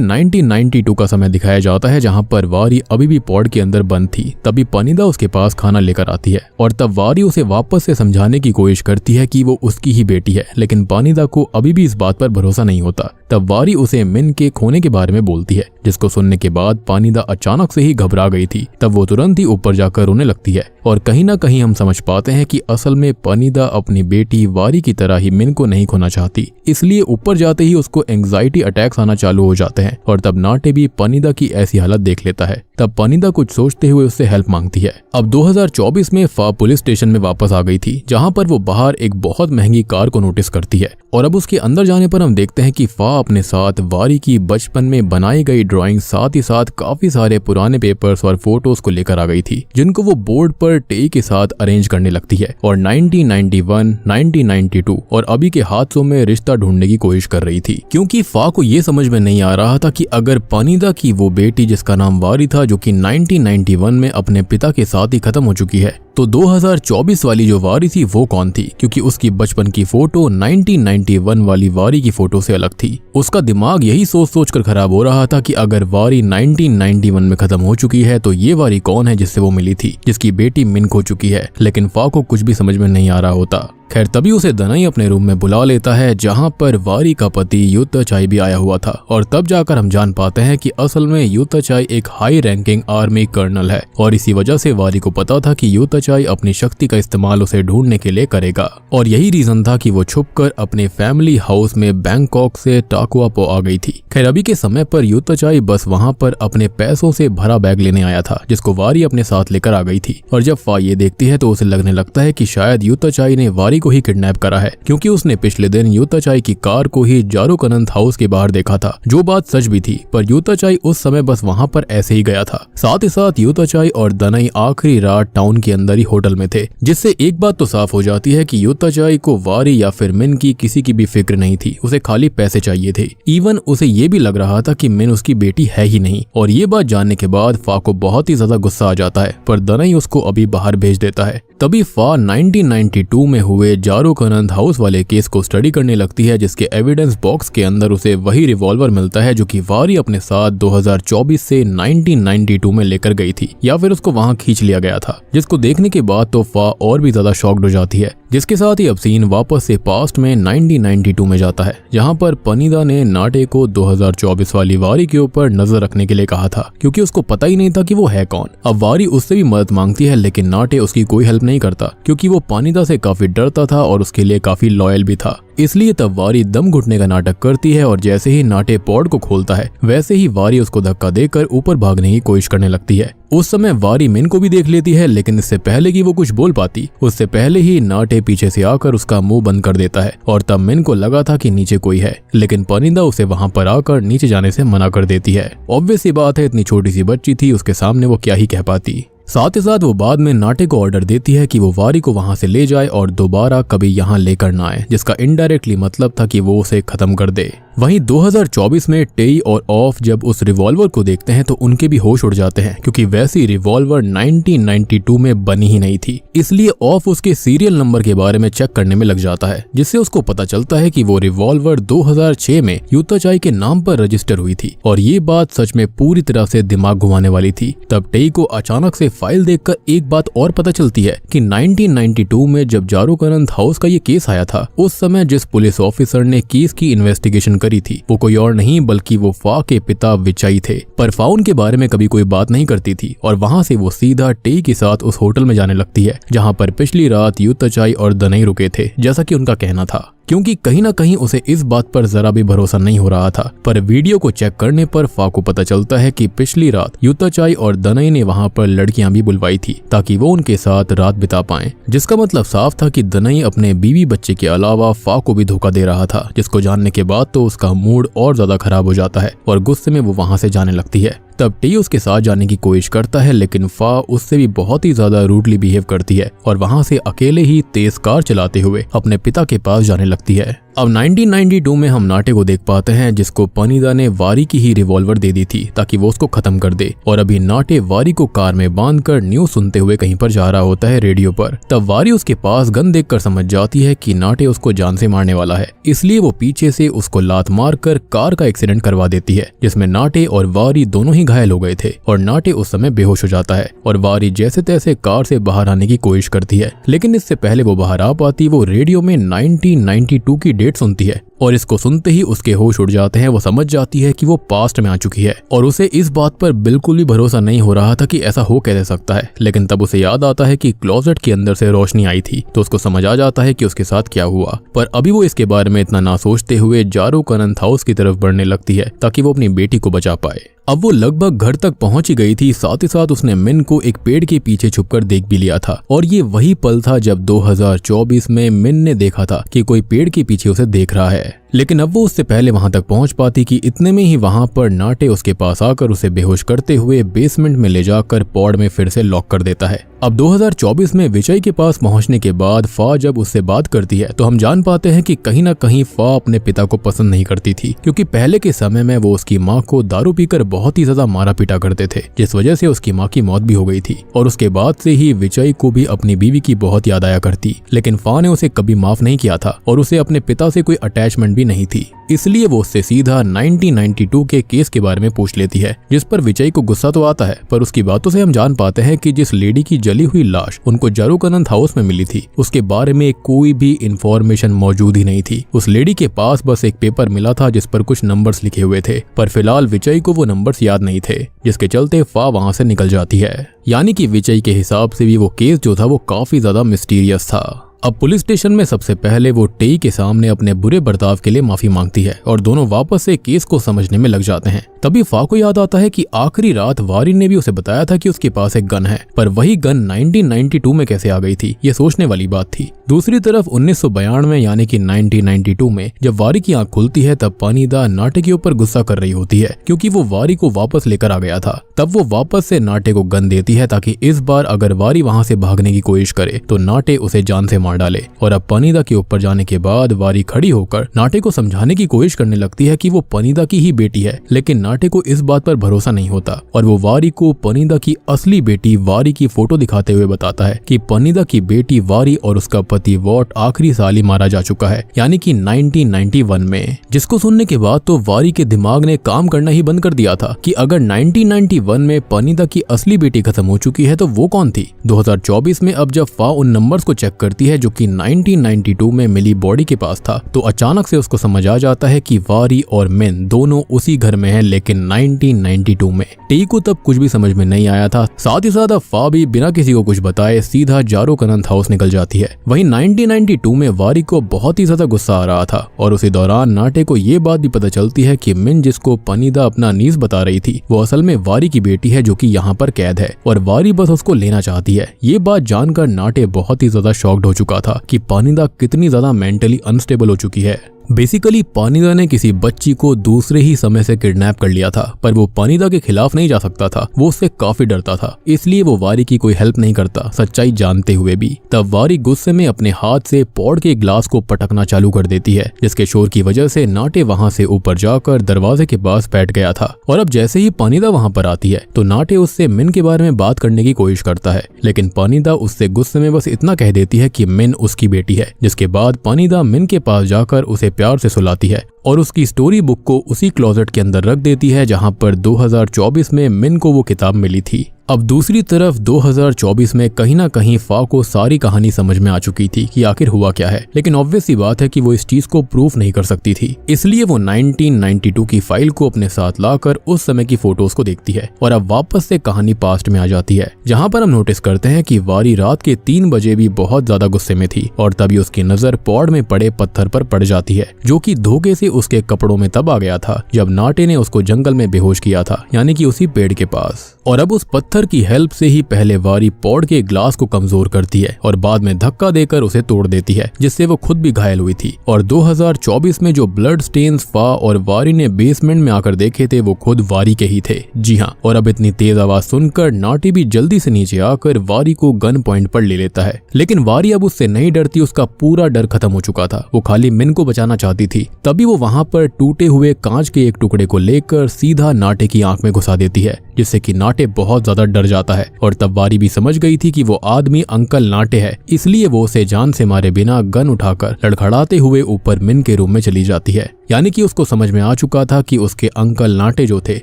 S1: 1992 का समय दिखाया जाता है, जहां पर वारी अभी भी पॉड के अंदर बंद थी। तभी पनीदा उसके पास खाना लेकर आती है और तब वारी उसे वापस से समझाने की कोशिश करती है कि वो उसकी ही बेटी है, लेकिन पनीदा को अभी भी इस बात पर भरोसा नहीं होता। तब वारी उसे मिन के खोने के बारे में बोलती है, जिसको सुनने के बाद पनीदा अचानक से ही घबरा गई थी। तब वो तुरंत ही ऊपर जाकर रोने लगती है और कहीं ना कहीं हम समझ पाते हैं कि असल में पनीदा अपनी बेटी वारी की तरह ही मिन को नहीं खोना चाहती, इसलिए ऊपर जाते ही उसको एंग्जाइटी अटैक्स आना चालू हो जाते हैं। और तब नाटे भी पनीदा की ऐसी हालत देख लेता है। तब पनीदा कुछ सोचते हुए उससे हेल्प मांगती है। अब 2024 में फा पुलिस स्टेशन में वापस आ गई थी, जहां पर वो बाहर एक बहुत महंगी कार को नोटिस करती है और अब उसके अंदर जाने पर हम देखते हैं कि फा अपने साथ वारी की बचपन में बनाई गई ड्राइंग, साथ ही साथ काफी सारे पुराने पेपर्स और फोटोज को लेकर आ गई थी, जिनको वो बोर्ड पर टे के साथ अरेंज करने लगती है और 1991, 1992 और अभी के हादसों में रिश्ता ढूंढने की कोशिश कर रही थी। क्योंकि फा को ये समझ में नहीं आ रहा था कि अगर पनीदा की वो बेटी जिसका नाम वारी था, जो कि 1991 में अपने पिता के साथ ही खत्म हो चुकी है, तो 2024 वाली जो वारी थी वो कौन थी, क्योंकि उसकी बचपन की फोटो 1991 वाली वारी की फोटो से अलग थी। उसका दिमाग यही सोच सोच कर खराब हो रहा था कि अगर वारी 1991 में खत्म हो चुकी है तो ये वारी कौन है जिससे वो मिली थी, जिसकी बेटी मिन खो चुकी है। लेकिन फा को कुछ भी समझ में नहीं आ रहा होता। खैर तभी उसे दनाई अपने रूम में बुला लेता है, जहां पर वारी का पति युताचाई भी आया हुआ था और तब जाकर हम जान पाते हैं कि असल में युताचाई एक हाई रैंकिंग आर्मी कर्नल है और इसी वजह से वारी को पता था कि युताचाई अपनी शक्ति का इस्तेमाल उसे ढूंढने के लिए करेगा और यही रीजन था कि वो छुपकर अपने फैमिली हाउस में बैंकॉक से टाकुआपो आ गई थी। खैर अभी के समय पर युताचाई बस वहां पर अपने पैसों से भरा बैग लेने आया था, जिसको वारी अपने साथ लेकर आ गई थी। और जब फा ये देखती है तो उसे लगने लगता है कि शायद युताचाई ने वारी को ही किडनैप करा है, क्योंकि उसने पिछले दिन युताचाई की कार को ही जारुकनंत हाउस के बाहर देखा था, जो बात सच भी थी। पर युताचाई उस समय बस वहां पर ऐसे ही गया था। साथ ही साथ युताचाई और दनाई आखिरी रात टाउन के अंदर ही होटल में थे, जिससे एक बात तो साफ हो जाती है कि युताचाई को वारी या फिर मिन की किसी की भी फिक्र नहीं थी, उसे खाली पैसे चाहिए थे। इवन उसे ये भी लग रहा था कि मिन उसकी बेटी है ही नहीं। और ये बात जानने के बाद फा को बहुत ही ज्यादा गुस्सा आ जाता है, पर दनाई उसको अभी बाहर भेज देता है। तभी फा 1992 में हुए जारुकनंत हाउस वाले केस को स्टडी करने लगती है, जिसके एविडेंस बॉक्स के अंदर उसे वही रिवॉल्वर मिलता है जो कि वारी अपने साथ 2024 से 1992 में लेकर गई थी, या फिर उसको वहां खींच लिया गया था। जिसको देखने के बाद तो फा और भी ज्यादा शॉक्ड हो जाती है। जिसके साथ ही अब सीन वापस से पास्ट में 1992 में जाता है, जहां पर पनीदा ने नाटे को 2024 वाली वारी के ऊपर नजर रखने के लिए कहा था, क्योंकि उसको पता ही नहीं था कि वो है कौन। अब वारी उससे भी मदद मांगती है, लेकिन नाटे उसकी कोई हेल्प नहीं करता, क्योंकि वो पनीदा से काफी डरता था और उसके लिए काफी लॉयल भी था। इसलिए तब वारी दम घुटने का नाटक करती है और जैसे ही नाटे पॉड को खोलता है, वैसे ही वारी उसको धक्का देकर ऊपर भागने की कोशिश करने लगती है। उस समय वारी मिन को भी देख लेती है, लेकिन इससे पहले कि वो कुछ बोल पाती, उससे पहले ही नाटे पीछे से आकर उसका मुंह बंद कर देता है। और तब मिन को लगा था कि नीचे कोई है, लेकिन पनीदा उसे वहां पर आकर नीचे जाने से मना कर देती है। ऑब्वियस सी बात है, इतनी छोटी सी बच्ची थी, उसके सामने वो क्या ही कह पाती। साथ ही साथ वो बाद में नाटे को ऑर्डर देती है कि वो वारी को वहां से ले जाए और दोबारा कभी यहाँ लेकर ना आए, जिसका इनडायरेक्टली मतलब था कि वो उसे खत्म कर दे। वहीं 2024 में टेई और ऑफ जब उस रिवॉल्वर को देखते हैं तो उनके भी होश उड़ जाते हैं, क्योंकि वैसी रिवॉल्वर 1992 में बनी ही नहीं थी। इसलिए ऑफ उसके सीरियल नंबर के बारे में चेक करने में लग जाता है, जिससे उसको पता चलता है कि वो रिवॉल्वर 2006 में यूता चाई के नाम पर रजिस्टर हुई थी। और ये बात सच में पूरी तरह से दिमाग घुमाने वाली थी। तब टेई को अचानक से फाइल देखकर एक बात और पता चलती है कि 1992 में जब जारोकनंथ हाउस का ये केस आया था, उस समय जिस पुलिस ऑफिसर ने केस की इन्वेस्टिगेशन करी थी वो कोई और नहीं बल्कि वो फा के पिता विचाई थे। पर फा उनके बारे में कभी कोई बात नहीं करती थी और वहाँ से वो सीधा टेई के साथ उस होटल में जाने लगती है जहाँ पर पिछली रात यूता चाई और दनाई रुके थे, जैसा कि उनका कहना था। क्योंकि कहीं ना कहीं उसे इस बात पर जरा भी भरोसा नहीं हो रहा था। पर वीडियो को चेक करने पर फा को पता चलता है कि पिछली रात यूता चाई और दनाई ने वहां पर लड़कियां भी बुलवाई थी ताकि वो उनके साथ रात बिता पाएं, जिसका मतलब साफ था कि दनाई अपने बीवी बच्चे के अलावा फा को भी धोखा दे रहा था। जिसको जानने के बाद तो उसका मूड और ज्यादा खराब हो जाता है और गुस्से में वो वहां से जाने लगती है। तब टेई उसके साथ जाने की कोशिश करता है, लेकिन फा उससे भी बहुत ही ज्यादा रूडली बिहेव करती है और वहां से अकेले ही तेज कार चलाते हुए अपने पिता के पास जाने लगती है। अब 1992 में हम नाटे को देख पाते हैं, जिसको पनीदा ने वारी की ही रिवॉल्वर दे दी थी ताकि वो उसको खत्म कर दे। और अभी नाटे वारी को कार में बांधकर न्यूज सुनते हुए कहीं पर जा रहा होता है रेडियो पर। तब वारी उसके पास गन देखकर समझ जाती है कि नाटे उसको जान से मारने वाला है, इसलिए वो पीछे से उसको लात मारकर कार का एक्सीडेंट करवा देती है, जिसमें नाटे और वारी दोनों ही घायल हो गए थे। और नाटे उस समय बेहोश हो जाता है और वारी जैसे तैसे कार से बाहर आने की कोशिश करती है, लेकिन इससे पहले वो बाहर आ पाती वो रेडियो में 1992 की डेट सुनती है। और इसको सुनते ही उसके होश उड़ जाते हैं। वो समझ जाती है कि वो पास्ट में आ चुकी है और उसे इस बात पर बिल्कुल भी भरोसा नहीं हो रहा था कि ऐसा हो कैसे सकता है। लेकिन तब उसे याद आता है कि क्लोजेट के अंदर से रोशनी आई थी, तो उसको समझ आ जाता है कि उसके साथ क्या हुआ। पर अभी वो इसके बारे में इतना ना सोचते हुए जारोकनंथ हाउस की तरफ बढ़ने लगती है ताकि वो अपनी बेटी को बचा पाए। अब वो लगभग घर तक पहुंच ही गई थी, साथ ही साथ उसने मिन को एक पेड़ के पीछे छुपकर देख भी लिया था। और ये वही पल था जब 2024 में मिन ने देखा था कि कोई पेड़ के पीछे उसे देख रहा है। लेकिन अब वो उससे पहले वहां तक पहुंच पाती कि इतने में ही वहां पर नाटे उसके पास आकर उसे बेहोश करते हुए बेसमेंट में ले जाकर पॉड में फिर से लॉक कर देता है। अब 2024 में विजय के पास पहुंचने के बाद फा जब उससे बात करती है तो हम जान पाते हैं कि कहीं ना कहीं फा अपने पिता को पसंद नहीं करती थी, क्योंकि पहले के समय में वो उसकी माँ को दारू पीकर बहुत ही ज्यादा मारा पीटा करते थे, जिस वजह से उसकी माँ की मौत भी हो गई थी। और उसके बाद से ही विजय को भी अपनी बीवी की बहुत याद आया करती, लेकिन फा ने उसे कभी माफ नहीं किया था और उसे अपने पिता से कोई अटैचमेंट भी नहीं थी। इसलिए वो उससे सीधा 1992 के केस के बारे में पूछ लेती है, जिस पर विजय को गुस्सा तो आता है, पर उसकी बातों से हम जान पाते हैं कि जिस लेडी की जली हुई लाश उनको जारोकनंथ हाउस में मिली थी उसके बारे में कोई भी इंफॉर्मेशन मौजूद ही नहीं थी। उस लेडी के पास बस एक पेपर मिला था जिस पर कुछ नंबर्स लिखे हुए थे, पर फिलहाल विजय को वो नंबर्स याद नहीं थे, जिसके चलते फा वहां से निकल जाती है। यानी कि विजय के हिसाब से भी वो केस जो था वो काफी ज्यादा मिस्टीरियस था। अब पुलिस स्टेशन में सबसे पहले वो टेई के सामने अपने बुरे बर्ताव के लिए माफी मांगती है और दोनों वापस से केस को समझने में लग जाते हैं। तभी फा को याद आता है कि आखिरी रात वारी ने भी उसे बताया था कि उसके पास एक गन है, पर वही गन 1992 में कैसे आ गई थी, ये सोचने वाली बात थी। दूसरी तरफ 1992 यानी कि 1992 में जब वारी की आंख खुलती है तब पनीदा नाटे के ऊपर गुस्सा कर रही होती है, क्योंकि वो वारी को वापस लेकर आ गया था। तब वो वापस से नाटे को गन देती है ताकि इस बार अगर वारी वहां से भागने की कोशिश करे तो नाटे उसे जान से मार डाले। और अब पनीदा के ऊपर जाने के बाद वारी खड़ी होकर नाटे को समझाने की कोशिश करने लगती है कि वो पनीदा की ही बेटी है, लेकिन नाटे को इस बात पर भरोसा नहीं होता और वो वारी को पनीदा की असली बेटी वारी की फोटो दिखाते हुए बताता है कि पनीदा की बेटी वारी और उसका पति वॉट आखिरी साल ही मारा जा चुका है, यानी कि 1991 में। जिसको सुनने के बाद तो वारी के दिमाग ने काम करना ही बंद कर दिया था कि अगर 1991 में पनीदा की असली बेटी खत्म हो चुकी है तो वो कौन थी। 2024 में अब जब फा उन नंबर्स को चेक करती है जो कि 1992 में मिली बॉडी के पास था, तो अचानक से उसको समझ आ जाता है कि वारी और मिन दोनों उसी घर में हैं, लेकिन 1992 में। टेई को तब कुछ भी समझ में नहीं आया था। साथ ही साथ अब फा भी बिना किसी को कुछ बताए सीधा जारोकनंथ हाउस निकल जाती है। वहीं 1992 में वारी को बहुत ही ज्यादा गुस्सा आ रहा था और उसी दौरान नाटे को ये बात भी पता चलती है कि मिन जिसको पनीदा अपना नीस बता रही थी वो असल में वारी की बेटी है, जो कि यहाँ पर कैद है और वारी बस उसको लेना चाहती है। ये बात जानकर नाटे बहुत ही ज्यादा शॉक्ड हो चुका था कि पनीदा कितनी ज्यादा मेंटली अनस्टेबल हो चुकी है। बेसिकली पानीदा ने किसी बच्ची को दूसरे ही समय से किडनैप कर लिया था, पर वो पानीदा के खिलाफ नहीं जा सकता था। वो उससे काफी डरता था, इसलिए वो वारी की कोई हेल्प नहीं करता, सच्चाई जानते हुए भी। तब वारी गुस्से में अपने हाथ से पॉड के ग्लास को पटकना चालू कर देती है, जिसके शोर की वजह से नाटे वहां से ऊपर जाकर दरवाजे के पास बैठ गया था। और अब जैसे ही पानीदा वहां पर आती है तो नाटे उससे मिन के बारे में बात करने की कोशिश करता है, लेकिन पानीदा उससे गुस्से में बस इतना कह देती है कि मिन उसकी बेटी है। जिसके बाद पानीदा मिन के पास जाकर उसे प्यार से सुलाती है और उसकी स्टोरी बुक को उसी क्लोजेट के अंदर रख देती है जहां पर 2024 में मिन को वो किताब मिली थी। अब दूसरी तरफ 2024 में कहीं ना कहीं फा को सारी कहानी समझ में आ चुकी थी कि आखिर हुआ क्या है, लेकिन ऑब्वियस सी बात है कि वो इस चीज को प्रूफ नहीं कर सकती थी। इसलिए वो 1992 की फाइल को अपने साथ लाकर उस समय की फोटोज को देखती है और अब वापस से कहानी पास्ट में आ जाती है, जहां पर हम नोटिस करते हैं कि वारी रात के 3 बजे भी बहुत ज्यादा गुस्से में थी और तभी उसकी नजर पॉड में पड़े पत्थर पर पड़ जाती है, जो कि धोखे से उसके कपड़ों में तब आ गया था जब नाटे ने उसको जंगल में बेहोश किया था, यानी कि उसी पेड़ के पास। और अब उस पत्थर की हेल्प से ही पहले वारी पॉड के ग्लास को कमजोर करती है और बाद में धक्का देकर उसे तोड़ देती है, जिससे वो खुद भी घायल हुई थी। और 2024 में जो ब्लड स्टेन्स फा और वारी ने बेसमेंट में आकर देखे थे वो खुद वारी के ही थे। जी हाँ, और अब इतनी तेज आवाज सुनकर नाटी भी जल्दी से नीचे आकर वारी को गन पॉइंट पर ले लेता है, लेकिन वारी अब उससे नहीं डरती, उसका पूरा डर खत्म हो चुका था। वो खाली मिन को बचाना चाहती थी। तभी वो वहां पर टूटे हुए कांच के एक टुकड़े को लेकर सीधा नाटे की आंख में घुसा देती है, जिससे कि नाटे बहुत ज्यादा डर जाता है। और तब वारी भी समझ गई थी कि वो आदमी अंकल नाटे है, इसलिए वो उसे जान से मारे बिना गन उठाकर लड़खड़ाते हुए ऊपर मिन के रूम में चली जाती है। यानी कि उसको समझ में आ चुका था कि उसके अंकल नाटे जो थे